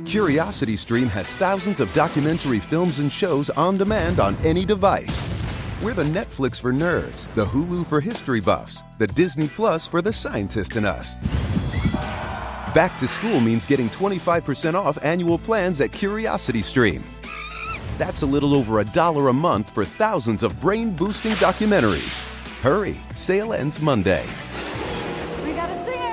CuriosityStream has thousands of documentary films and shows on demand on any device. We're the Netflix for nerds, the Hulu for history buffs, the Disney Plus for the scientist in us. Back to school means getting 25% off annual plans at CuriosityStream. That's a little over $1 a month for thousands of brain-boosting documentaries. Hurry, sale ends Monday. We got a singer!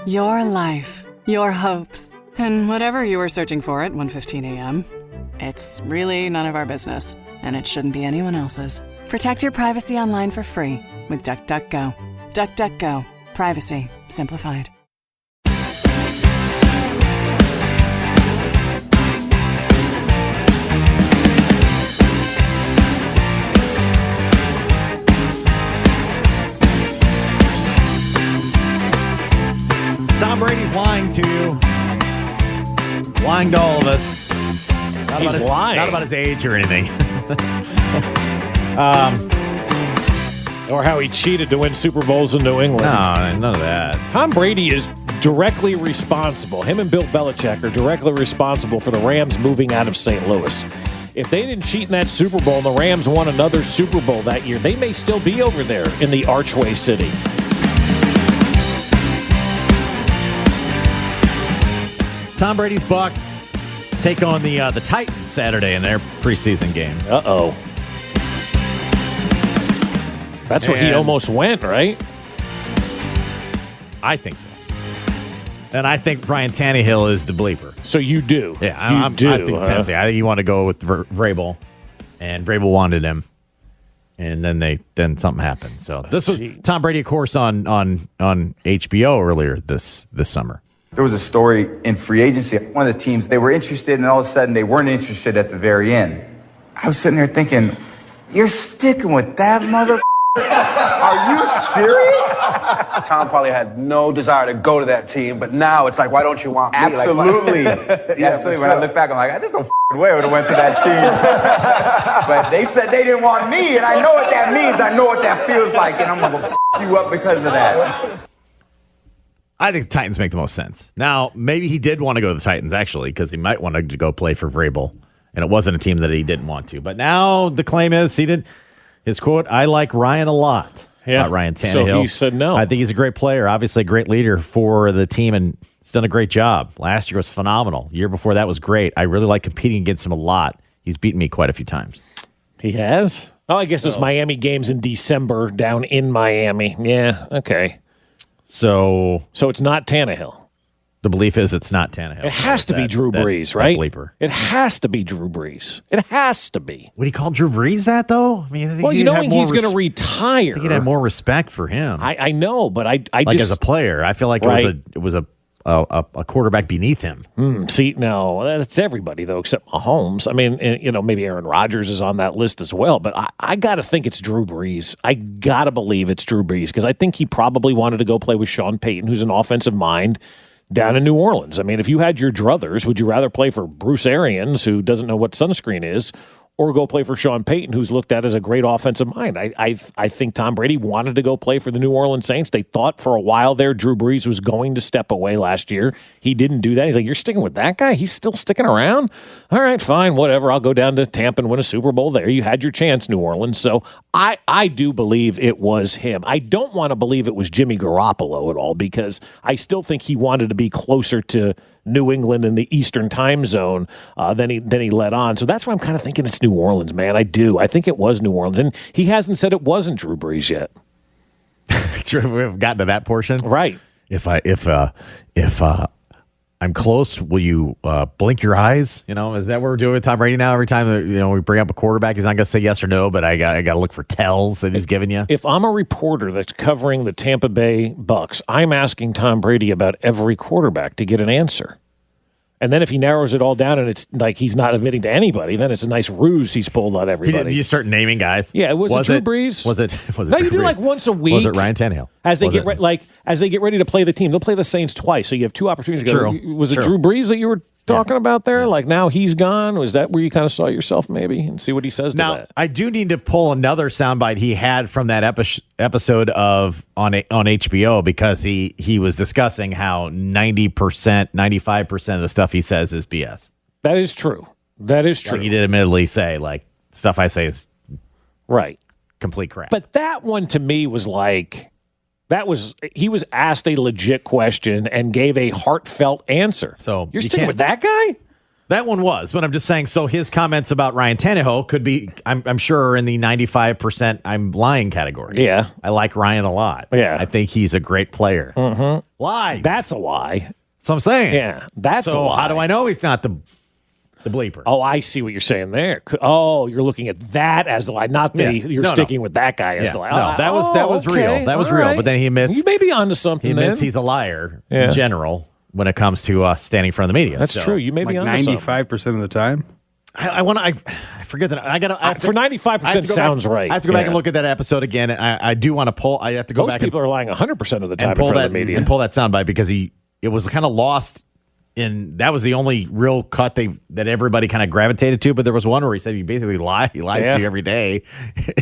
Your life, your hopes, and whatever you were searching for at 1:15 a.m. It's really none of our business, and it shouldn't be anyone else's. Protect your privacy online for free with DuckDuckGo. DuckDuckGo. Privacy simplified. Tom Brady's lying to you. Lying to all of us. He's lying. Not about his age or anything. Or how he cheated to win Super Bowls in New England. No, none of that. Tom Brady is directly responsible. Him and Bill Belichick are directly responsible for the Rams moving out of St. Louis. If they didn't cheat in that Super Bowl and the Rams won another Super Bowl that year, they may still be over there in the Archway City. Tom Brady's Bucs take on the Titans Saturday in their preseason game. Uh-oh. That's where he almost went, right? I think so. And I think Ryan Tannehill is the bleeper. So you do? Yeah, I think you want to go with Vrabel, and Vrabel wanted him, and then something happened. So this was Tom Brady, of course, on HBO earlier this summer. There was a story in free agency. One of the teams, they were interested, and all of a sudden they weren't interested at the very end. I was sitting there thinking, you're sticking with that mother? Are you serious? Tom probably had no desire to go to that team, but now it's like, why don't you want me? Absolutely. Yeah, absolutely. When I look back, I'm like, there's no way I would have went to that team. But they said they didn't want me, and I know what that means. I know what that feels like, and I'm going to you up because of that. I think the Titans make the most sense. Now, maybe he did want to go to the Titans, actually, because he might want to go play for Vrabel, and it wasn't a team that he didn't want to. But now the claim is he didn't. His quote, I like Ryan a lot. Yeah. Not Ryan Tannehill. So he said no. I think he's a great player, obviously a great leader for the team, and he's done a great job. Last year was phenomenal. Year before that was great. I really like competing against him a lot. He's beaten me quite a few times. He has? Oh, I guess it was Miami games in December down in Miami. Yeah, okay. So it's not Tannehill. The belief is it's not Tannehill. It has to be Drew Brees, right? Bleeper. It has to be Drew Brees. It has to be. Would he call Drew Brees that, though? I mean, I think well, knowing he's going to retire. I think he'd have more respect for him. I know, but I like just as a player, I feel like it was a quarterback beneath him. See, no, that's everybody though, except Mahomes. I mean, maybe Aaron Rodgers is on that list as well. But I got to think it's Drew Brees. I got to believe it's Drew Brees because I think he probably wanted to go play with Sean Payton, who's an offensive mind down in New Orleans. I mean, if you had your druthers, would you rather play for Bruce Arians, who doesn't know what sunscreen is, or go play for Sean Payton, who's looked at as a great offensive mind? I think Tom Brady wanted to go play for the New Orleans Saints. They thought for a while there Drew Brees was going to step away last year. He didn't do that. He's like, you're sticking with that guy? He's still sticking around? All right, fine, whatever. I'll go down to Tampa and win a Super Bowl there. You had your chance, New Orleans. So I do believe it was him. I don't want to believe it was Jimmy Garoppolo at all because I still think he wanted to be closer to New England in the Eastern time zone than he let on. So that's why I'm kind of thinking it's New Orleans, man. I do. I think it was New Orleans. And he hasn't said it wasn't Drew Brees yet. It's true. We've gotten to that portion. Right. If I'm close, will you blink your eyes? Is that what we're doing with Tom Brady now? Every time we bring up a quarterback, he's not going to say yes or no, but I got to look for tells that he's giving you. If I'm a reporter that's covering the Tampa Bay Bucks, I'm asking Tom Brady about every quarterback to get an answer. And then if he narrows it all down and it's like he's not admitting to anybody, then it's a nice ruse he's pulled on everybody. You start naming guys. Yeah, was it Drew Brees? Was it? No, Drew you do Brees? like once a week. Was it Ryan Tannehill? As they get ready to play the team, they'll play the Saints twice. So you have two opportunities to go. True. Was it Drew Brees that you were talking about there? Like now he's gone? Was that where you kind of saw yourself maybe and see what he says to Now, that? I do need to pull another soundbite he had from that episode of on HBO because he was discussing how 90%, 95% of the stuff he says is BS. That is true. That is true. Like he did admittedly say, like, stuff I say is right. complete crap. But that one to me was like, he was asked a legit question and gave a heartfelt answer. So you're you sticking can't- with that guy? That one was, but I'm just saying, so his comments about Ryan Tannehill could be, I'm sure, in the 95% I'm lying category. Yeah. I like Ryan a lot. Yeah. I think he's a great player. Mm-hmm. Lies. That's a lie. So I'm saying. Yeah, that's so a lie. how do I know he's not the bleeper? Oh, I see what you're saying there. Oh, you're looking at that as the lie, not the you're sticking with that guy as the lie. No, that was okay. real. That was All real. right. But then he admits You may be onto something. he admits then. he's a liar Yeah. in general when it comes to standing in front of the media. That's So true. You may Like be onto something. 95% of the time. I forget that. I got For 95% sounds right. I have to go back Yeah. and look at that episode again. I do want to pull. I have to go Most back. people are lying 100% of the time and in pull front that of the media. and pull that soundbite because it was kind of lost. That was the only real cut that everybody kind of gravitated to. But there was one where he said he basically lies. He lies to you every day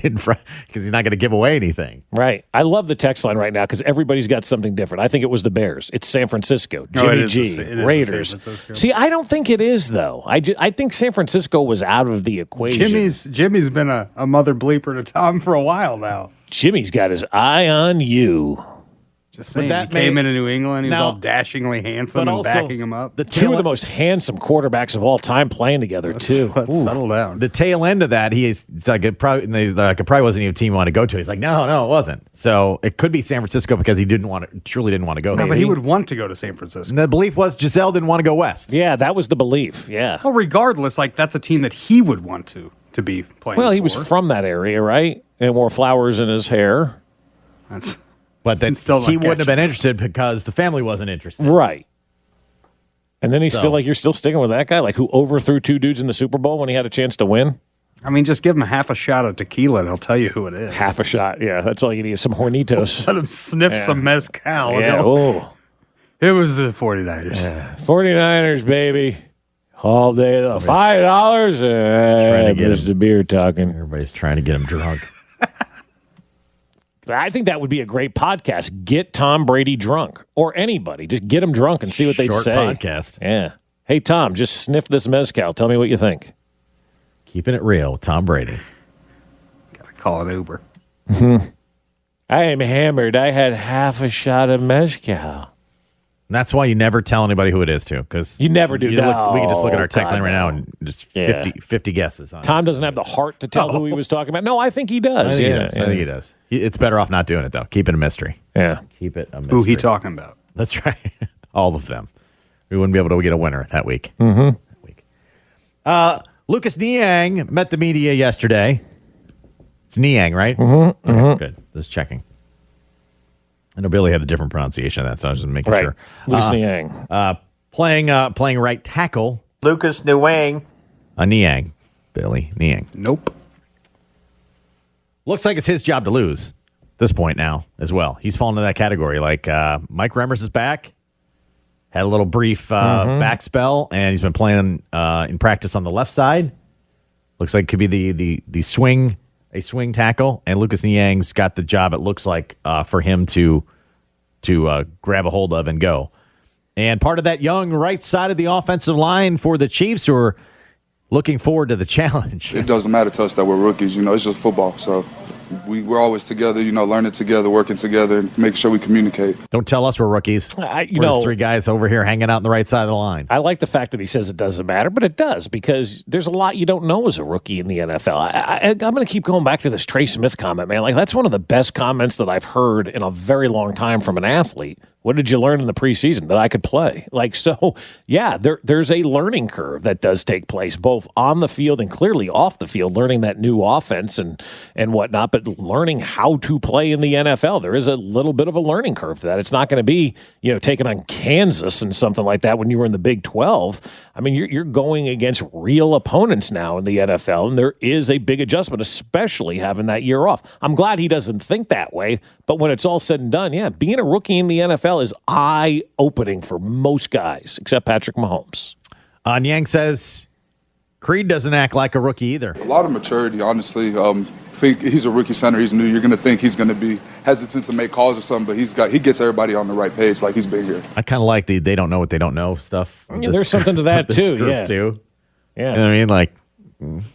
in front because he's not going to give away anything. Right. I love the text line right now because everybody's got something different. I think it was the Bears. It's San Francisco. Jimmy it is G. the- it is the Raiders. San Francisco. See, I don't think it is, though. I think San Francisco was out of the equation. Jimmy's been a mother bleeper to Tom for a while now. Jimmy's got his eye on you. Just saying, that he came may- into New England. He was Now- all dashingly handsome But and also backing him up. Two of the most handsome quarterbacks of all time playing together, too. Let's settle down. The tail end of that, it's like it probably wasn't even a team he wanted to go to. He's like, no, it wasn't. So it could be San Francisco because he truly didn't want to go there. No, but he would want to go to San Francisco. And the belief was Giselle didn't want to go west. Yeah, that was the belief. Yeah. Well, regardless, like that's a team that he would want to be playing. Well, he was for. from that area, right? And wore flowers in his hair. That's But that Still not he wouldn't have catching. been interested because the family wasn't interested. Right. And then he's So- still like, you're still sticking with that guy? Like who overthrew two dudes in the Super Bowl when he had a chance to win? I mean, just give him half a shot of tequila and he'll tell you who it is. Half a shot. Yeah, that's all you need is some Hornitos. Let him sniff some mezcal. and Yeah. he'll- Oh. It was the 49ers. 49ers, baby. All day. $5? Trying to get There's the beer talking. Everybody's trying to get him drunk. I think that would be a great podcast. Get Tom Brady drunk. Or anybody. Just get him drunk and see what they'd Short say. podcast. Yeah. Hey, Tom, just sniff this mezcal. Tell me what you think. Keeping it real with Tom Brady. Gotta call it Uber. I am hammered. I had half a shot of mezcal. And that's why you never tell anybody who it is, too. Because You never do. we can just look at our text God, line right now no. and just Yeah. 50 guesses on it. Tom doesn't have the heart to tell who he was talking about. No, I think he I does. think Yeah, he does. I think he does. It's better off not doing it, though. Keep it a mystery. Yeah. Keep it a mystery. Who he talking about? That's right. All of them. We wouldn't be able to get a winner that week. Mm-hmm. Lucas Niang met the media yesterday. It's Niang, right? Mm-hmm. Okay, good. Just checking. I know Billy had a different pronunciation of that, so I was just making Right. sure. Lucas Niang. Playing right tackle. Lucas Niang. Niang. Billy Niang. Nope. Looks like it's his job to lose at this point now as well. He's fallen into that category. Like Mike Remmers is back. Had a little brief back spell, and he's been playing in practice on the left side. Looks like it could be the swing tackle, and Lucas Niang's got the job. It looks like for him to grab a hold of and go. And part of that young right side of the offensive line for the Chiefs, who are looking forward to the challenge. It doesn't matter to us that we're rookies. It's just football. So we're always together, learning together, working together, and making sure we communicate. Don't tell us we're rookies. We're just three guys over here hanging out on the right side of the line. I like the fact that he says it doesn't matter, but it does because there's a lot you don't know as a rookie in the NFL. I'm going to keep going back to this Trey Smith comment, man. Like that's one of the best comments that I've heard in a very long time from an athlete. What did you learn in the preseason? That I could play. Yeah, there's a learning curve that does take place both on the field and clearly off the field, learning that new offense and whatnot, but learning how to play in the NFL. There is a little bit of a learning curve to that. It's not going to be, taking on Kansas and something like that when you were in the Big 12. I mean, you're going against real opponents now in the NFL, and there is a big adjustment, especially having that year off. I'm glad he doesn't think that way, but when it's all said and done, yeah, being a rookie in the NFL is eye-opening for most guys, except Patrick Mahomes. Nyang says Creed doesn't act like a rookie either. A lot of maturity, honestly. He's a rookie center. He's new. You're going to think he's going to be hesitant to make calls or something, but he gets everybody on the right page like he's been here. I kind of like the they don't know what they don't know stuff. Yeah, there's something to that too. Yeah. Too. Yeah. You know what I mean? Like,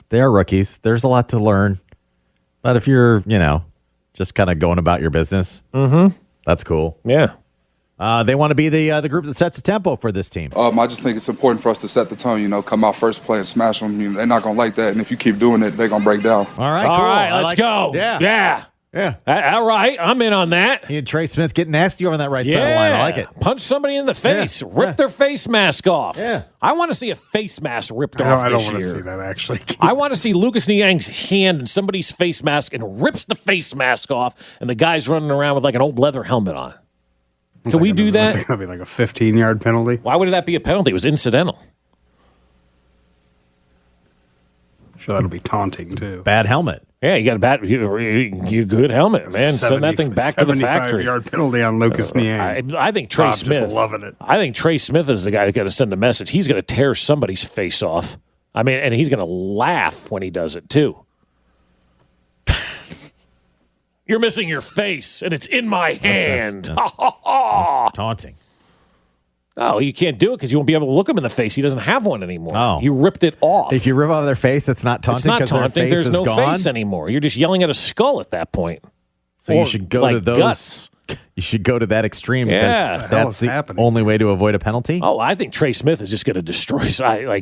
they are rookies. There's a lot to learn. But if you're, just kind of going about your business, that's cool. Yeah. They want to be the group that sets the tempo for this team. I just think it's important for us to set the tone, come out first play and smash them. They're not going to like that. And if you keep doing it, they're going to break down. All right, cool. All right, let's go. Yeah. All right, I'm in on that. He and Trey Smith getting nasty over that right side of the line. I like it. Punch somebody in the face. Rip their face mask off. Yeah. I want to see a face mask ripped off I don't this want to year. see that, actually. I want to see Lucas Niang's hand in somebody's face mask and rips the face mask off, and the guy's running around with like an old leather helmet on. Can we do that? It's going to be like a 15-yard penalty. Why would that be a penalty? It was incidental. Sure, that'll be taunting, too. Bad helmet. Yeah, you got a bad, you good helmet, man. Send that thing back to the factory. 75-yard penalty on Lucas Niang. I think Trey Smith. Just loving it. I think Trey Smith is the guy that's got to send a message. He's going to tear somebody's face off. I mean, and he's going to laugh when he does it too. You're missing your face, and it's in my hand. That's taunting. Oh, you can't do it because you won't be able to look him in the face. He doesn't have one anymore. Oh. You ripped it off. If you rip off their face, it's not taunting. It's not because their taunting. face There's is no gone? face anymore. You're just yelling at a skull at that point. So you should go to those. Guts. You should go to that extreme because Yeah. that's the only way to avoid a penalty. Oh, I think Trey Smith is just going to destroy.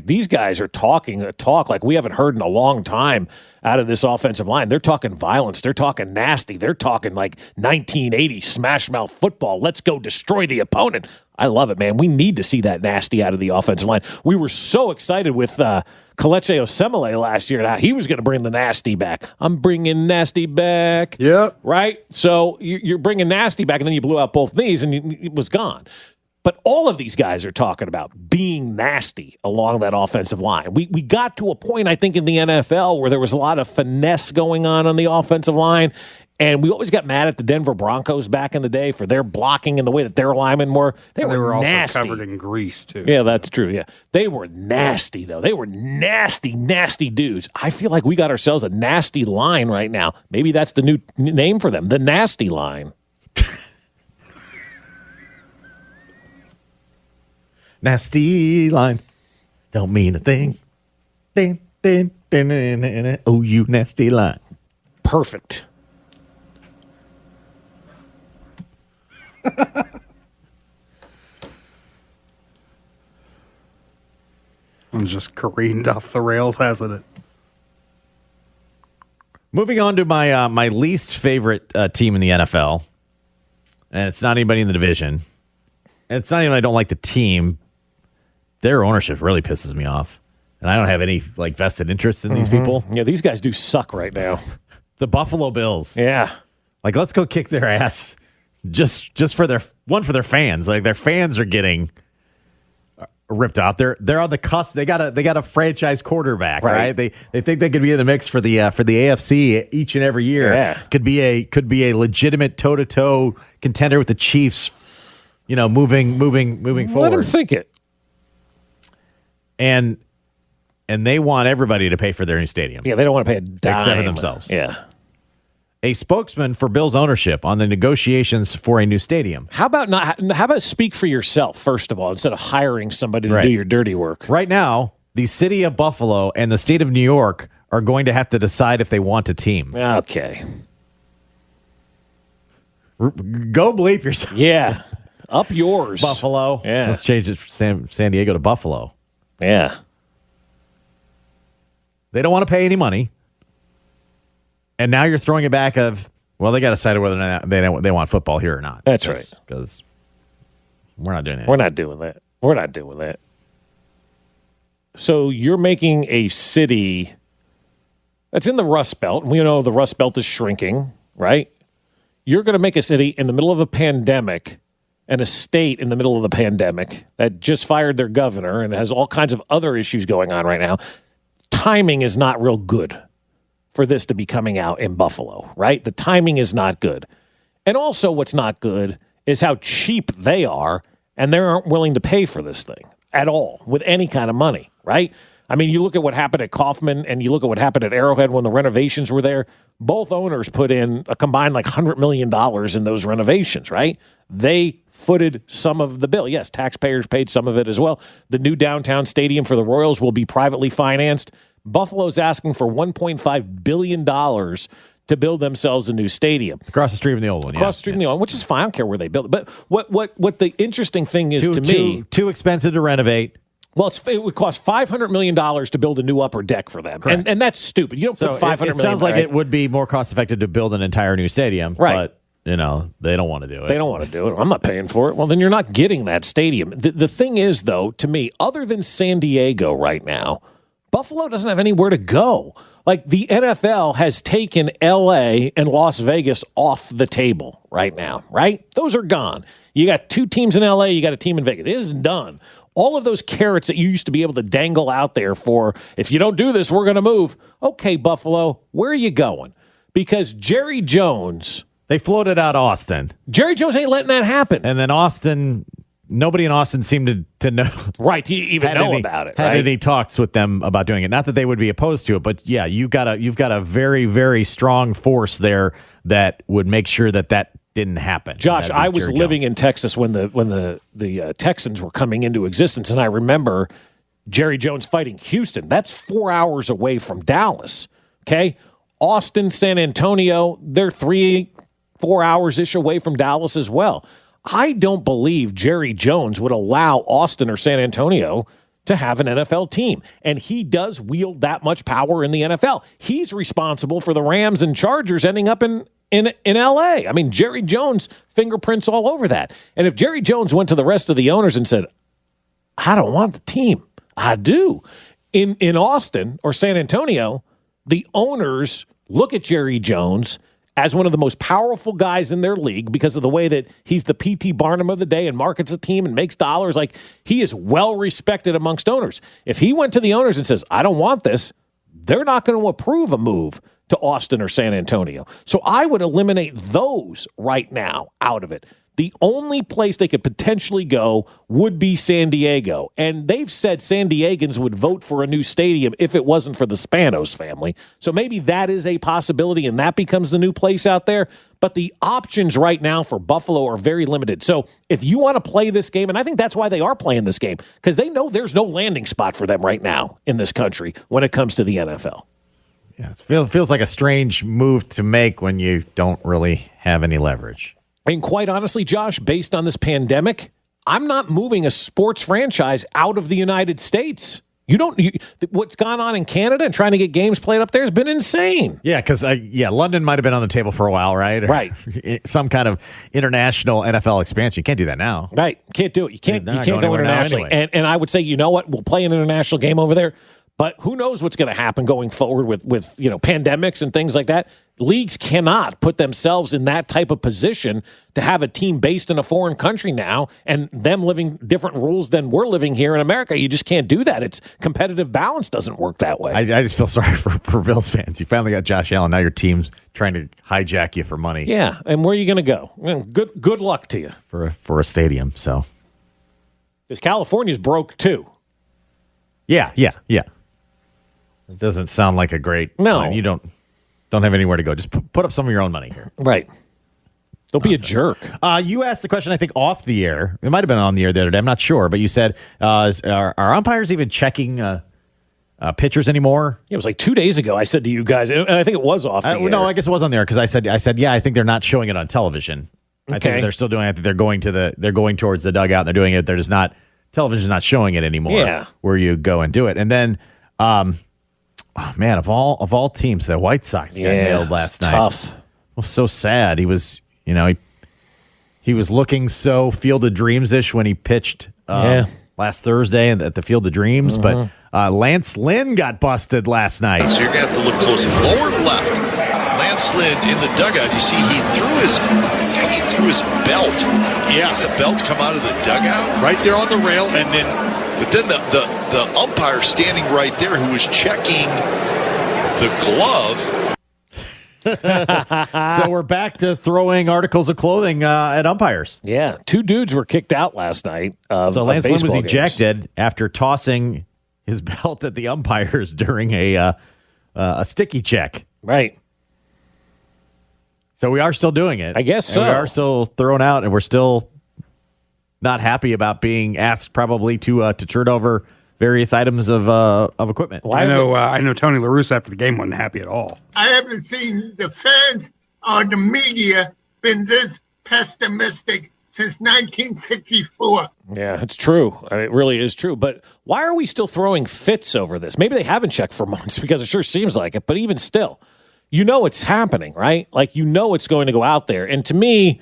These guys are talking a talk like we haven't heard in a long time out of this offensive line. They're talking violence. They're talking nasty. They're talking like 1980 smash mouth football. Let's go destroy the opponent. I love it, man. We need to see that nasty out of the offensive line. We were so excited with Kelechi Osemele last year and how he was going to bring the nasty back. I'm bringing nasty back. Yep. Right? So you're bringing nasty back, and then you blew out both knees, and it was gone. But all of these guys are talking about being nasty along that offensive line. We got to a point, I think, in the NFL where there was a lot of finesse going on the offensive line, and we always got mad at the Denver Broncos back in the day for their blocking and the way that their linemen were. They were also nasty. covered in grease, too. Yeah, that's true. Yeah. They were nasty, though. They were nasty, nasty dudes. I feel like we got ourselves a nasty line right now. Maybe that's the new name for them, the nasty line. Nasty line. Don't mean a thing. Din, din, din, din, din, din. Oh, you nasty line. Perfect. It's just careened off the rails, hasn't it? Moving on to my my least favorite team in the NFL, and it's not anybody in the division. And it's not even I don't like the team. Their ownership really pisses me off, and I don't have any vested interest in these people. Yeah, these guys do suck right now. The Buffalo Bills. Yeah. Let's go kick their ass. Just for their fans. Like, their fans are getting ripped out. They're on the cusp. They got a franchise quarterback, right? They think they could be in the mix for the AFC each and every year. Yeah. Could be a legitimate toe-to-toe contender with the Chiefs. Moving forward. Let them think it. And they want everybody to pay for their new stadium. Yeah, they don't want to pay a dime. Except for themselves. Yeah. A spokesman for Bills ownership on the negotiations for a new stadium. How about speak for yourself, first of all, instead of hiring somebody to do your dirty work? Right now, the city of Buffalo and the state of New York are going to have to decide if they want a team. Okay. Go bleep yourself. Yeah. Up yours. Buffalo. Yeah. Let's change it from San Diego to Buffalo. Yeah. They don't want to pay any money. And now you're throwing it back they got to decide whether or not they want football here or not. That's right. Because we're not doing that. We're not doing that. So you're making a city that's in the Rust Belt. We know the Rust Belt is shrinking, right? You're going to make a city in the middle of a pandemic and a state in the middle of the pandemic that just fired their governor and has all kinds of other issues going on right now. Timing is not real good for this to be coming out in Buffalo, right? The timing is not good. And also what's not good is how cheap they are, and they aren't willing to pay for this thing. at all with any kind of money, right? I mean, you look at what happened at Kauffman and you look at what happened at Arrowhead when the renovations were there. Both owners put in a combined like $100 million in those renovations, right? They footed some of the bill. Yes, taxpayers paid some of it as well. The new downtown stadium for the Royals will be privately financed. Buffalo's asking for $1.5 billion to build themselves a new stadium. Across the street from the old one, Across the street from the old one, which is fine. I don't care where they build it. But what the interesting thing is to me... Too expensive to renovate. Well, it would cost $500 million to build a new upper deck for them. And that's stupid. You don't put $500 million. It sounds like it would be more cost-effective to build an entire new stadium. Right. But, they don't want to do it. They don't want to do it. I'm not paying for it. Well, then you're not getting that stadium. The thing is, though, to me, other than San Diego right now, Buffalo doesn't have anywhere to go. Like, the NFL has taken L.A. and Las Vegas off the table right now, right? Those are gone. You got 2 teams in L.A., you got a team in Vegas. It is done. All of those carrots that you used to be able to dangle out there for, if you don't do this, we're going to move. Okay, Buffalo, where are you going? Because Jerry Jones... They floated out Austin. Jerry Jones ain't letting that happen. And then Austin... Nobody in Austin seemed to know. Right, he even know about it. Had any talks with them about doing it? Not that they would be opposed to it, but yeah, you've got a very, very strong force there that would make sure that didn't happen. Josh, I was living in Texas when the Texans were coming into existence, and I remember Jerry Jones fighting Houston. That's 4 hours away from Dallas. Okay, Austin, San Antonio, they're 3-4 hours-ish away from Dallas as well. I don't believe Jerry Jones would allow Austin or San Antonio to have an NFL team. And he does wield that much power in the NFL. He's responsible for the Rams and Chargers ending up in L.A. I mean, Jerry Jones fingerprints all over that. And if Jerry Jones went to the rest of the owners and said, I don't want the team, I do. In Austin or San Antonio, the owners look at Jerry Jones as one of the most powerful guys in their league because of the way that he's the P.T. Barnum of the day and markets a team and makes dollars. Like, he is well respected amongst owners. If he went to the owners and says, I don't want this, they're not going to approve a move to Austin or San Antonio. So I would eliminate those right now out of it. The only place they could potentially go would be San Diego. And they've said San Diegans would vote for a new stadium if it wasn't for the Spanos family. So maybe that is a possibility and that becomes the new place out there. But the options right now for Buffalo are very limited. So if you want to play this game, and I think that's why they are playing this game, because they know there's no landing spot for them right now in this country when it comes to the NFL. Yeah, it feels like a strange move to make when you don't really have any leverage. And quite honestly, Josh, based on this pandemic, I'm not moving a sports franchise out of the United States. What's gone on in Canada and trying to get games played up there has been insane. Yeah, because London might have been on the table for a while, right? Right. Some kind of international NFL expansion. You can't do that now. Right. Can't do it. You can't go internationally. Anyway. And I would say, you know what? We'll play an international game over there. But who knows what's going to happen going forward with pandemics and things like that. Leagues cannot put themselves in that type of position to have a team based in a foreign country now and them living different rules than we're living here in America. You just can't do that. It's competitive balance doesn't work that way. I just feel sorry for Bills fans. You finally got Josh Allen. Now your team's trying to hijack you for money. Yeah, and where are you going to go? Good luck to you. For a stadium, so. Because California's broke too. Yeah. It doesn't sound like a great plan. You don't have anywhere to go. Just put up some of your own money here. Right. Don't be a jerk. You asked the question, I think, off the air. It might have been on the air the other day. I'm not sure. But you said, are umpires even checking pitchers anymore? It was like 2 days ago I said to you guys, and I think it was off the air. No, I guess it was on the air because I said, yeah, I think they're not showing it on television. Okay. I think they're still doing it. I think they're going towards the dugout and they're doing it. They're just not, television's not showing it anymore. Yeah. Where you go and do it. And then, man, of all teams, the White Sox got nailed last night. Tough. Well, so sad. He was, he was looking so Field of Dreams-ish when he pitched last Thursday at the Field of Dreams. But Lance Lynn got busted last night. So you're going to have to look closely. Lower left, Lance Lynn in the dugout. You see he threw his belt. Yeah. The belt come out of the dugout right there on the rail, and then. But then the umpire standing right there who was checking the glove So we're back to throwing articles of clothing at umpires. Yeah, 2 dudes were kicked out last night. So Lance Lynn was ejected after tossing his belt at the umpires during a sticky check. Right. So we are still doing it. I guess so. We are still thrown out, and we're still not happy about being asked probably to turn over various items of equipment. I know Tony La Russa after the game wasn't happy at all. I haven't seen the fans or the media been this pessimistic since 1964. Yeah, it's true. It really is true. But why are we still throwing fits over this? Maybe they haven't checked for months because it sure seems like it. But even still, you know it's happening, right? Like, you know it's going to go out there. And to me,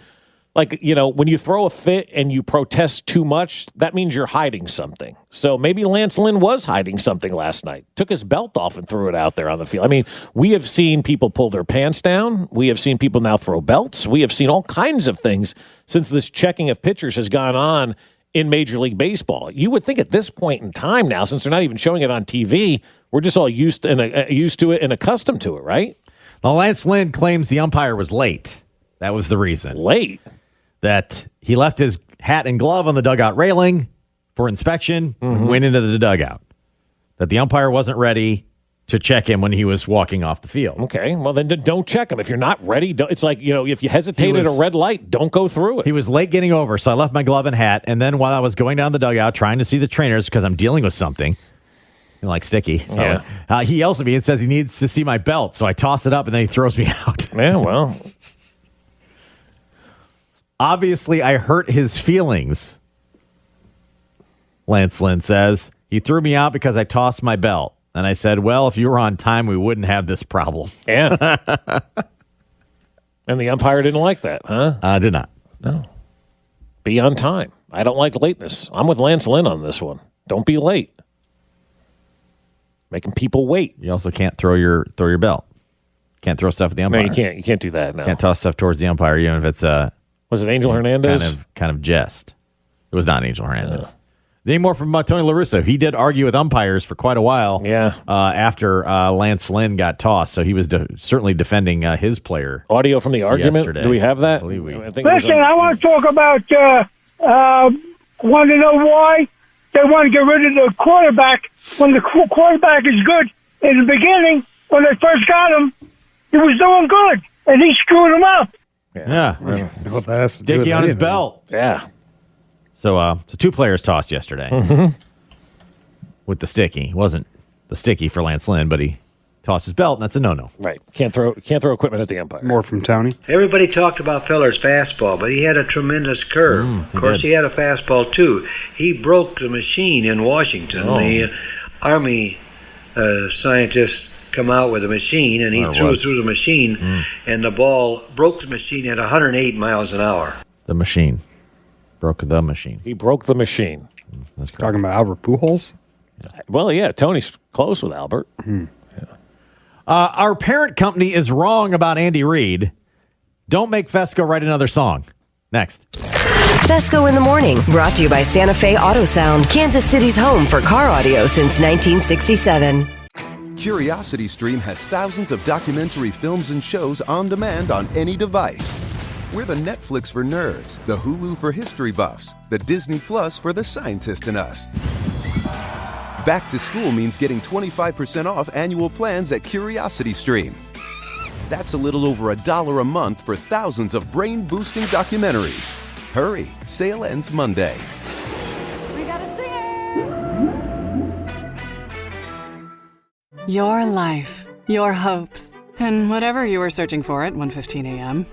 like, you know, when you throw a fit and you protest too much, that means you're hiding something. So maybe Lance Lynn was hiding something last night. Took his belt off and threw it out there on the field. I mean, we have seen people pull their pants down. We have seen people now throw belts. We have seen all kinds of things since this checking of pitchers has gone on in Major League Baseball. You would think at this point in time now, since they're not even showing it on TV, we're just all used to it and accustomed to it, right? Well, Lance Lynn claims the umpire was late. That was the reason. Late? That he left his hat and glove on the dugout railing for inspection and went into the dugout. That the umpire wasn't ready to check him when he was walking off the field. Okay, well then don't check him. If you're not ready, it's like, you know, if you hesitate at a red light, don't go through it. He was late getting over, so I left my glove and hat, and then while I was going down the dugout trying to see the trainers because I'm dealing with something, like sticky, he yells at me and says he needs to see my belt, so I toss it up and then he throws me out. Yeah, well... Obviously, I hurt his feelings, Lance Lynn says. He threw me out because I tossed my belt. And I said, well, if you were on time, we wouldn't have this problem. Yeah. And the umpire didn't like that, huh? Did not. No. Be on time. I don't like lateness. I'm with Lance Lynn on this one. Don't be late. Making people wait. You also can't throw your belt. Can't throw stuff at the umpire. No, you can't. You can't do that, no. Can't toss stuff towards the umpire, even if it's Was it Angel Hernandez? Kind of jest. It was not Angel Hernandez. Any more from Tony La Russa? He did argue with umpires for quite a while. Yeah. After Lance Lynn got tossed, so he was certainly defending his player. Audio from the argument. Yesterday. Do we have that? Listen, I want to talk about. Want to know why they want to get rid of the quarterback when the quarterback is good in the beginning? When they first got him, he was doing good, and he screwed him up. Yeah. Sticky on his belt. Yeah. So 2 players tossed yesterday with the sticky. It wasn't the sticky for Lance Lynn, but he tossed his belt, and that's a no-no. Right. Can't throw equipment at the umpire. More from Tony. Everybody talked about Feller's fastball, but he had a tremendous curve. Of course, he had a fastball, too. He broke the machine in Washington. The Army scientists come out with a machine, and he threw through the machine, and the ball broke the machine at 108 miles an hour. The machine. Broke the machine. He broke the machine. That's talking about Albert Pujols? Yeah. Well, yeah, Tony's close with Albert. Yeah. Our parent company is wrong about Andy Reid. Don't make Fesco write another song. Next. Fesco in the Morning, brought to you by Santa Fe Auto Sound, Kansas City's home for car audio since 1967. Curiosity Stream has thousands of documentary films and shows on demand on any device. We're the Netflix for nerds, the Hulu for history buffs, the Disney Plus for the scientist in us. Back to school means getting 25% off annual plans at Curiosity Stream. That's a little over $1 a month for thousands of brain-boosting documentaries. Hurry, sale ends Monday. We got a singer! Your life, your hopes, and whatever you were searching for at 1:15 a.m.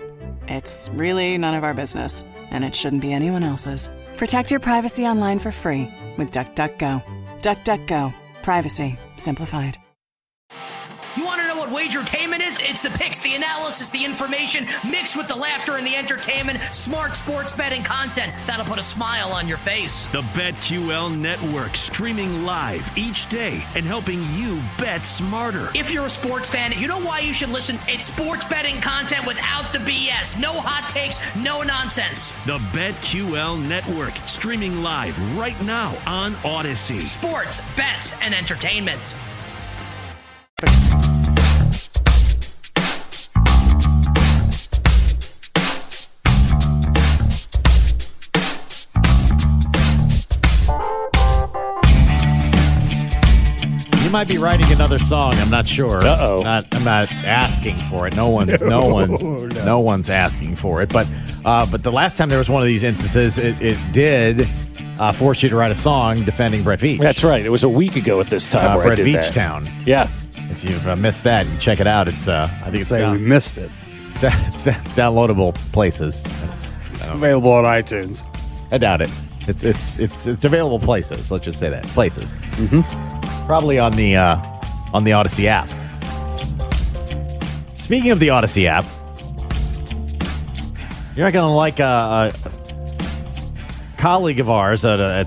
It's really none of our business, and it shouldn't be anyone else's. Protect your privacy online for free with DuckDuckGo. DuckDuckGo. Privacy simplified. You want to know what wagertainment is? It's the picks, the analysis, the information, mixed with the laughter and the entertainment, smart sports betting content that'll put a smile on your face. The BetQL Network, streaming live each day and helping you bet smarter. If you're a sports fan, you know why you should listen. It's sports betting content without the BS. No hot takes, no nonsense. The BetQL Network, streaming live right now on Odyssey. Sports, bets, and entertainment. might be writing another song. I'm not sure. Uh-oh. I'm not asking for it. No one's asking for it. But the last time there was one of these instances, it did force you to write a song defending Brett Veach. That's right. It was a week ago at this time where Brett I did Veach that. Town. Yeah. If you've missed that, you check it out. It's I think it's we missed it. It's downloadable places. It's available on iTunes. I doubt it. It's available places. Let's just say that places. Mm-hmm. Probably on the Odyssey app. Speaking of the Odyssey app, you're not gonna like a colleague of ours at our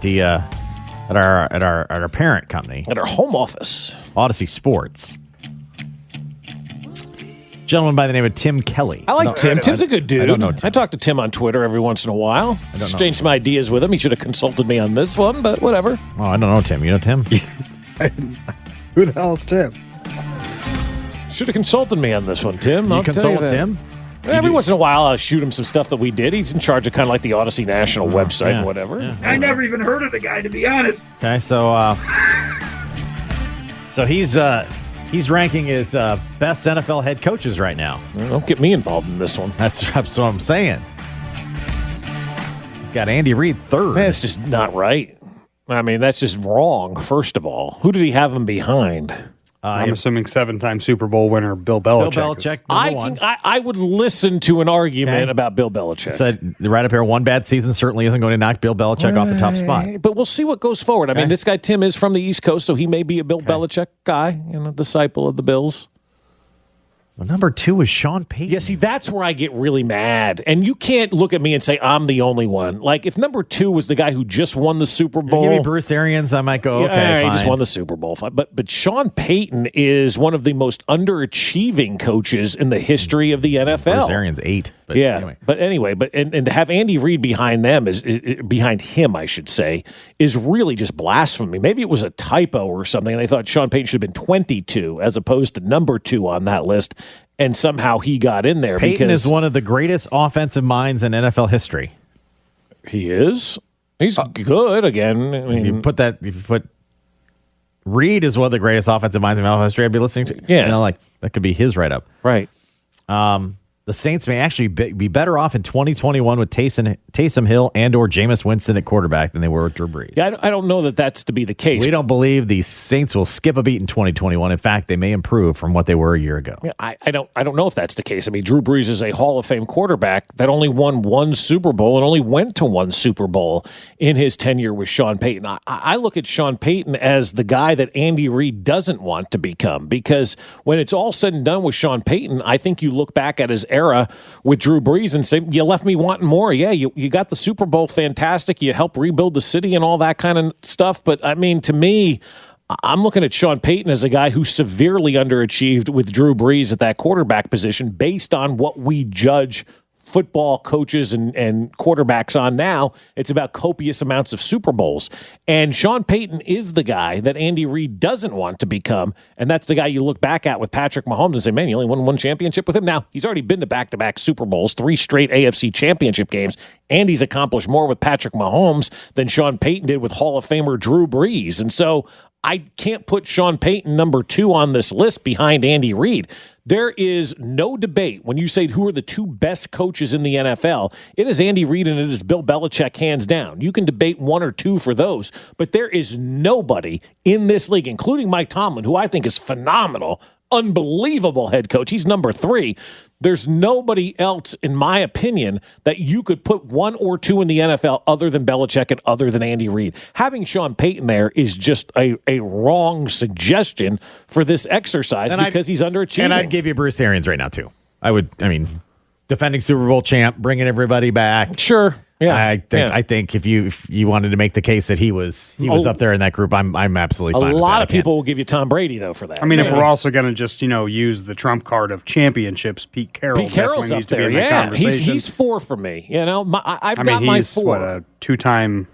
parent company, at our home office, Odyssey Sports. Gentleman by the name of Tim Kelly. I like Tim. Tim's a good dude. I don't know Tim. I talk to Tim on Twitter every once in a while. I don't know. Exchange some ideas with him. He should have consulted me on this one, but whatever. Oh, I don't know Tim. You know Tim? Who the hell is Tim? Should have consulted me on this one, Tim. You consult with Tim? Every once in a while, I'll shoot him some stuff that we did. He's in charge of kind of like the Odyssey National website and whatever. Yeah. I never even heard of the guy, to be honest. Okay, so he's ranking his best NFL head coaches right now. Well, don't get me involved in this one. That's what I'm saying. He's got Andy Reid third. That's just not right. I mean, that's just wrong, first of all. Who did he have him behind? I'm assuming 7-time Super Bowl winner Bill Belichick. Bill Belichick, I would listen to an argument about Bill Belichick. Said right up here, one bad season certainly isn't going to knock Bill Belichick off the top spot. But we'll see what goes forward. I mean, this guy Tim is from the East Coast, so he may be a Bill Belichick guy, a disciple of the Bills. Well, number 2 is Sean Payton. Yeah, see, that's where I get really mad. And you can't look at me and say I'm the only one. Like, if number 2 was the guy who just won the Super Bowl. Give me Bruce Arians, I might go, okay, he fine. just won the Super Bowl. But Sean Payton is one of the most underachieving coaches in the history of the NFL. Bruce Arians 8. But anyway, and to have Andy Reid behind them behind him, I should say, is really just blasphemy. Maybe it was a typo or something, and they thought Sean Payton should have been 22 as opposed to number 2 on that list, and somehow he got in there. Payton is one of the greatest offensive minds in NFL history. He is. He's good. Again, I mean, if you put Reid is one of the greatest offensive minds in NFL history, I'd be listening to. Yeah, like that could be his write up. Right. The Saints may actually be better off in 2021 with Taysom Hill and or Jameis Winston at quarterback than they were with Drew Brees. Yeah, I don't know that that's to be the case. We don't believe the Saints will skip a beat in 2021. In fact, they may improve from what they were a year ago. Yeah, I don't know if that's the case. I mean, Drew Brees is a Hall of Fame quarterback that only won one Super Bowl and only went to one Super Bowl in his tenure with Sean Payton. I look at Sean Payton as the guy that Andy Reid doesn't want to become, because when it's all said and done with Sean Payton, I think you look back at his era with Drew Brees and say, you left me wanting more. Yeah, you got the Super Bowl, fantastic. You helped rebuild the city and all that kind of stuff. But, I mean, to me, I'm looking at Sean Payton as a guy who severely underachieved with Drew Brees at that quarterback position based on what we judge football coaches and quarterbacks on now. It's about copious amounts of Super Bowls. And Sean Payton is the guy that Andy Reid doesn't want to become, and that's the guy you look back at with Patrick Mahomes and say, man, you only won one championship with him. Now, he's already been to back-to-back Super Bowls, 3 straight AFC championship games, and he's accomplished more with Patrick Mahomes than Sean Payton did with Hall of Famer Drew Brees. And so I can't put Sean Payton number 2 on this list behind Andy Reid. There is no debate when you say who are the 2 best coaches in the NFL. It is Andy Reid and it is Bill Belichick, hands down. You can debate 1 or 2 for those, but there is nobody in this league, including Mike Tomlin, who I think is phenomenal, unbelievable head coach. He's number 3. There's nobody else, in my opinion, that you could put 1 or 2 in the NFL other than Belichick and other than Andy Reid. Having Sean Payton there is just a wrong suggestion for this exercise because he's underachieving. And I'd give you Bruce Arians right now, too. Defending Super Bowl champ, bringing everybody back. Sure. Yeah. I think if you wanted to make the case that he was up there in that group, I'm absolutely fine with that. A lot of people will give you Tom Brady, though, for that. I mean, if we're also going to just, use the trump card of championships, Pete Carroll's up needs there. to be in the conversation. He's 4 for me. I've got my 4. He's a 2-time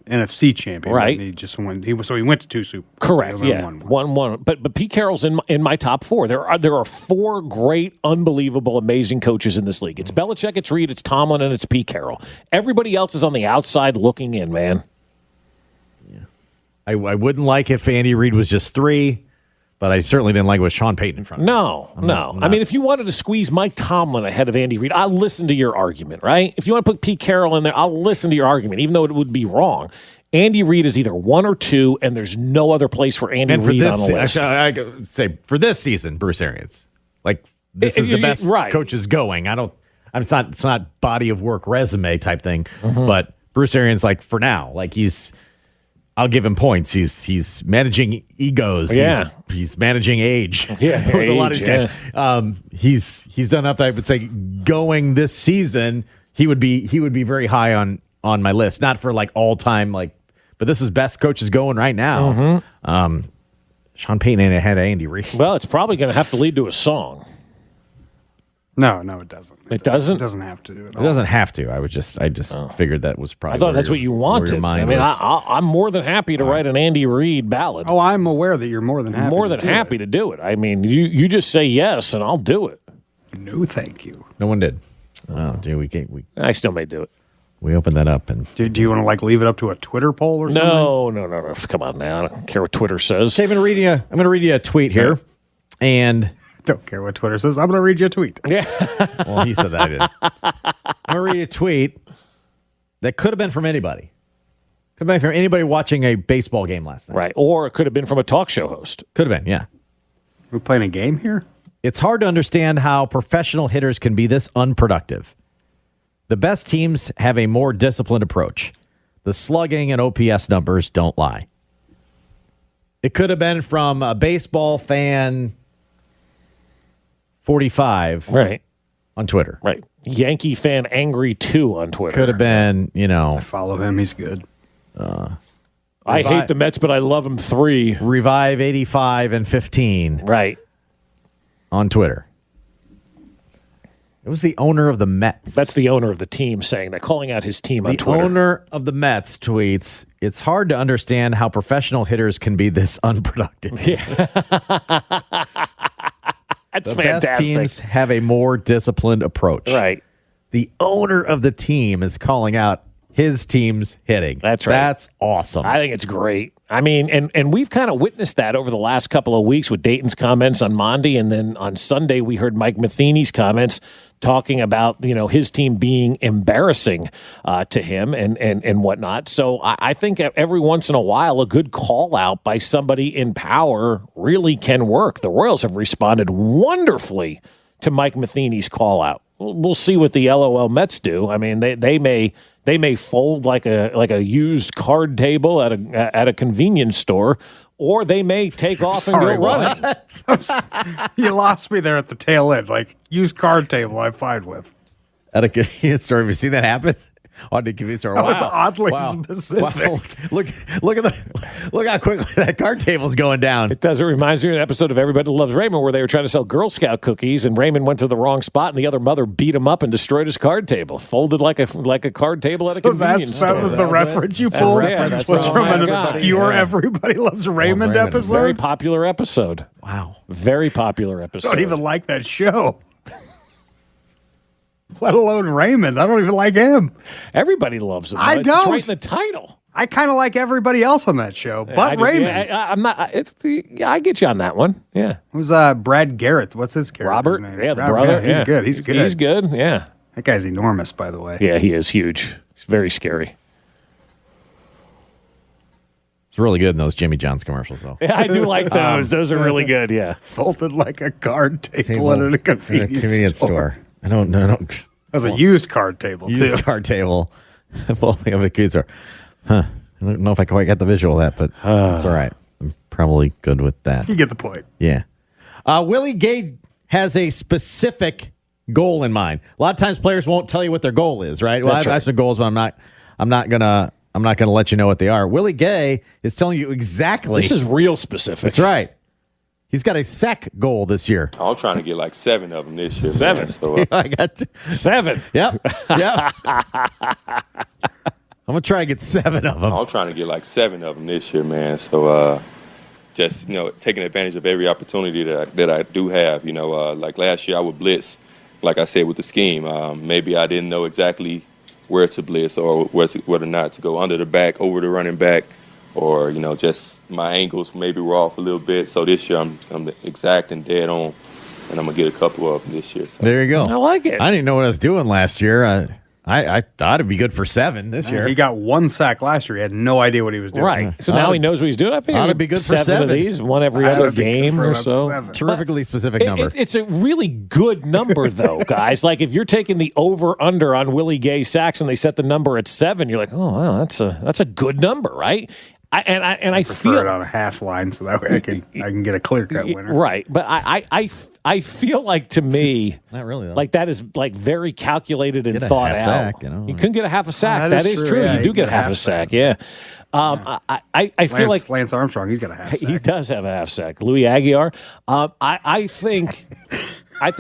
NFC champion. Right. He just won. He went to 2 Super Bowls. Correct. Yeah. Won. But Pete Carroll's in my top 4. There are 4 great, unbelievable, amazing coaches in this league. It's Belichick, it's Reid, it's Tomlin, and it's Pete Carroll. Everybody else is on the outside looking in, man. I wouldn't like if Andy Reid was just 3, but I certainly didn't like it with Sean Payton in front of him. No. I mean, if you wanted to squeeze Mike Tomlin ahead of Andy Reid, I'll listen to your argument, right? If you want to put Pete Carroll in there, I'll listen to your argument, even though it would be wrong. Andy Reid is either 1 or 2, and there's no other place for Andy Reid on the list. I could say for this season, Bruce Arians. Like, this is the best coaches going. It's not body of work resume type thing, but Bruce Arians, like, for now, like, I'll give him points. He's managing egos. Yeah. He's managing age. Yeah, with a lot of these guys. He's done enough that I would say going this season, he would be very high on my list. Not for like all time, like, but this is best coaches going right now. Sean Payton ain't ahead of Andy Reid. Well, it's probably going to have to lead to a song. No, it doesn't. It doesn't? It doesn't have to do it. It doesn't have to. I just figured that was probably. I thought that's what you wanted. I mean, I'm more than happy to write an Andy Reid ballad. Oh, I'm aware that you're more than happy. To do it. I mean, you just say yes, and I'll do it. No, thank you. No one did. Oh, dude, I still may do it. We opened that up, and do you want to like leave it up to a Twitter poll or something? No. Come on now. I don't care what Twitter says. I'm going to read you a tweet here, and. Don't care what Twitter says. I'm going to read you a tweet. Yeah. Well, he said that I didn't. I'm going to read you a tweet that could have been from anybody. Could have been from anybody watching a baseball game last night. Right. Or it could have been from a talk show host. Could have been, yeah. We're playing a game here? It's hard to understand how professional hitters can be this unproductive. The best teams have a more disciplined approach. The slugging and OPS numbers don't lie. It could have been from a baseball fan 45 on Twitter. Right. Yankee fan angry 2 on Twitter. Could have been, I follow him. He's good. I hate the Mets, but I love them 3. Revive 85 and 15. Right. On Twitter. It was the owner of the Mets. That's the owner of the team saying that, calling out his team on Twitter. The owner of the Mets tweets, "It's hard to understand how professional hitters can be this unproductive." Yeah. That's the fantastic. Best teams have a more disciplined approach. Right. The owner of the team is calling out his team's hitting. That's right. That's awesome. I think it's great. I mean, and we've kind of witnessed that over the last couple of weeks with Dayton's comments on Monday, and then on Sunday we heard Mike Matheny's comments talking about, his team being embarrassing to him and whatnot. So I think every once in a while a good call out by somebody in power really can work. The Royals have responded wonderfully to Mike Matheny's call out. We'll see what the LOL Mets do. I mean, they may fold like a used card table at a convenience store, or they may take off and go running. You lost me there at the tail end. Like, used card table, I'm fine with. At a convenience store, have you seen that happen? On the convenience store. That was oddly specific. Wow. Look how quickly that card table's going down. It does. It reminds me of an episode of Everybody Loves Raymond where they were trying to sell Girl Scout cookies, and Raymond went to the wrong spot, and the other mother beat him up and destroyed his card table, folded like a card table at a convenience store. That was the reference you pulled. That was from an obscure Everybody Loves Raymond episode. Very popular episode. Wow. Very popular episode. I don't even like that show. Let alone Raymond. I don't even like him. Everybody loves him. I don't. It's right in the title. I kind of like everybody else on that show, but Raymond. I'm not. I get you on that one. Yeah. It was Brad Garrett. What's his character? Robert. Name? Yeah, the brother. Yeah, he's good. He's good. He's good. Yeah. That guy's enormous, by the way. Yeah, he is huge. He's very scary. It's really good in those Jimmy John's commercials, though. Yeah, I do like those. Those are really good. Yeah. Folded like a card table at a convenience store. I don't know. That was a used card table, too. Used card table. Folding of a kid store. Huh. I don't know if I quite got the visual of that, but it's all right. I'm probably good with that. You get the point. Yeah. Willie Gay has a specific goal in mind. A lot of times players won't tell you what their goal is, right? Well, I have some goals, but I'm not gonna let you know what they are. Willie Gay is telling you exactly. This is real specific. That's right. He's got a sack goal this year. I'm trying to get like 7 of them this year. 7. Man, so, I got 7. Yep. I'm gonna try to get 7 of them. I'm trying to get like 7 of them this year, man. So just taking advantage of every opportunity that I do have. Like last year I would blitz, like I said, with the scheme. Maybe I didn't know exactly where to blitz or whether or not to go under the back, over the running back, or just my angles maybe were off a little bit. So this year I'm exact and dead on, and I'm gonna get a couple of them this year. So. There you go. I like it. I didn't even know what I was doing last year. I thought it'd be good for 7 this year. He got 1 sack last year. He had no idea what he was doing. Right. So now he knows what he's doing. I think it'd be good for 7 of these, one every other game or so. Terrifically specific number. It's a really good number, though, guys. Like if you're taking the over/under on Willie Gay sacks and they set the number at 7, you're like, oh, wow, that's a good number, right? I prefer it on a half line so that way I can get a clear cut winner. Right, but I feel like to me, not really though. Like that is like very calculated and Get a thought half out. sack, You couldn't get a half a sack. That That is is true. true. Yeah, You do get a half a sack. Yeah. I feel like Lance Armstrong, he's got a half sack. he does have a half sack. Louis Aguiar. I think.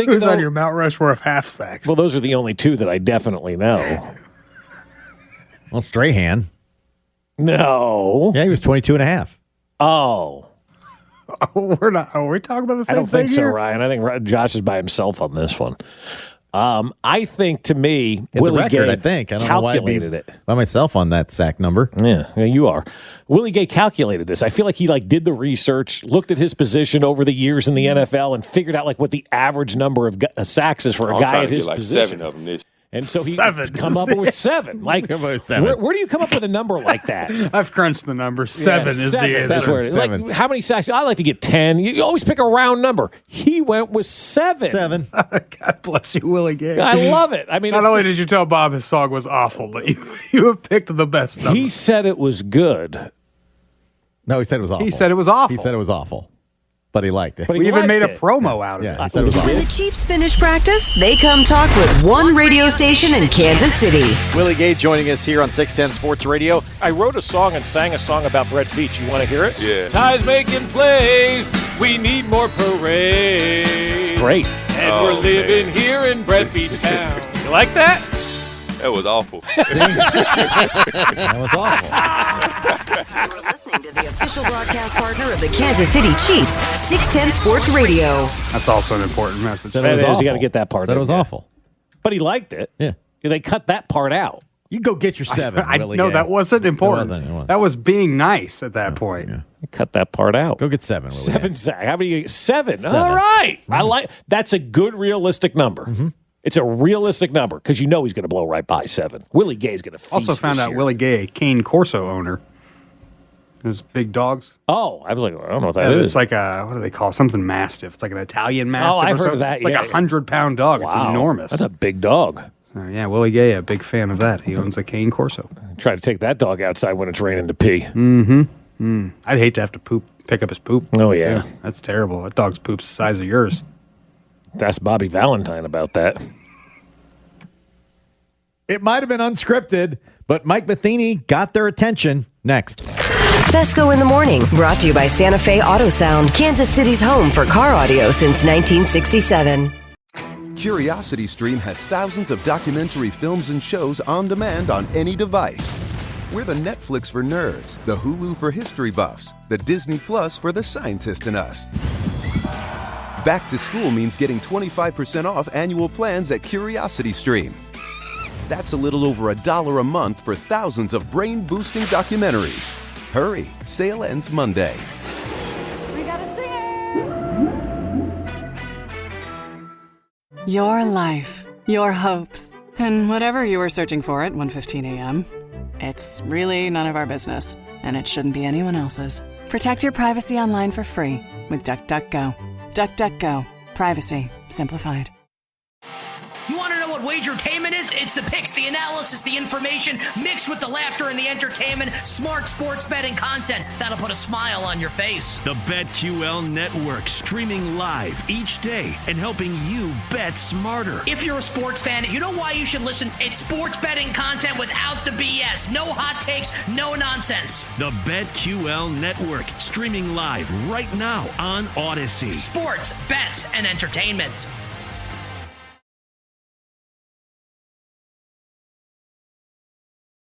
Who's though- on your Mount Rushmore of half sacks? Well, those are the only 2 that I definitely know. Well, Strahan. No. Yeah, he was 22 and a half. Oh. We're not. Are we talking about the same I don't thing think so, here? Ryan. I think Josh is by himself on this one. I think to me, Hit the Willie record, Gay I think. I don't know why I'd be calculated it. by myself on that sack number. Yeah, you are. Willie Gay calculated this. I feel like he did the research, looked at his position over the years in the NFL, and figured out what the average number of sacks is for a guy at his position. 7 of them this. And so he 7 come up with 7. Like, Come up with 7. where do you come up with a number like that? I've crunched the number. 7 is the answer. That's where it is. 7. Like, how many sacks? I like to get 10. You always pick a round number. He went with 7. 7. God bless you, Willie Gay. I love it. I mean, Not only did you tell Bob his song was awful, but you have picked the best number. he said it was good. No, he said it was awful. He said it was awful. He said it was awful, but he liked it. But he We even liked made a it. promo out of Yeah, it. he said it was awful. When the Chiefs finish practice, they come talk with one radio station in Kansas City. Willie Gay joining us here on 610 Sports Radio. I wrote a song and sang a song about Brett Veach. You want to hear it? Yeah. Ty's making plays. We need more parades. It's great. And Oh, we're living man. here in Brett Veach town. You like that? That was awful. That was awful. You're listening to the official broadcast partner of the Kansas City Chiefs, 610 Sports Radio. That's also an important message. Said That it was is, awful. you gotta get that part Said in, it was yeah. awful. But he liked it. Yeah. They cut that part out. You go get your 7. I Willie know Gay. that wasn't important. It wasn't. That was being nice at that point. Yeah. Cut that part out. Go get 7. Willie 7 Gay. sacks. How many? 7. 7. All right. I like. That's a good realistic number. It's a realistic number because you know he's going to blow right by 7. Willie Gay's going to feast Also found this out year. Willie Gay, a Cane Corso owner. Those big dogs. Oh, I was like, I don't know what that Yeah, is. it's like a, what do they call it? Something Mastiff. It's like an Italian Mastiff. I've or heard of something. that, It's like yeah. a 100-pound dog. It's Wow. enormous. That's a big dog. Yeah, Willie Gay, a big fan of that. He owns a Cane Corso. Try to take that dog outside when it's raining to pee. I'd hate to have to pick up his poop. Oh, yeah. too. That's terrible. That dog's poop's the size of yours. That's Bobby Valentine about that. It might have been unscripted, but Mike Matheny got their attention. Next. Fesco in the Morning, brought to you by Santa Fe Auto Sound, Kansas City's home for car audio since 1967. CuriosityStream has thousands of documentary films and shows on demand on any device. We're the Netflix for nerds, the Hulu for history buffs, the Disney Plus for the scientist in us. Back to school means getting 25% off annual plans at CuriosityStream. That's a little over $1 a month for thousands of brain-boosting documentaries. Hurry, sale ends Monday. We got a singer! Your life, your hopes, and whatever you were searching for at 1:15 a.m. It's really none of our business, and it shouldn't be anyone else's. Protect your privacy online for free with DuckDuckGo. DuckDuckGo. Privacy simplified. You want to know what wagertainment is? It's the picks, the analysis, the information, mixed with the laughter and the entertainment, smart sports betting content that'll put a smile on your face. The BetQL Network, streaming live each day and helping you bet smarter. If you're a sports fan, you know why you should listen. It's sports betting content without the BS. No hot takes, no nonsense. The BetQL Network, streaming live right now on Odyssey. Sports, bets, and entertainment.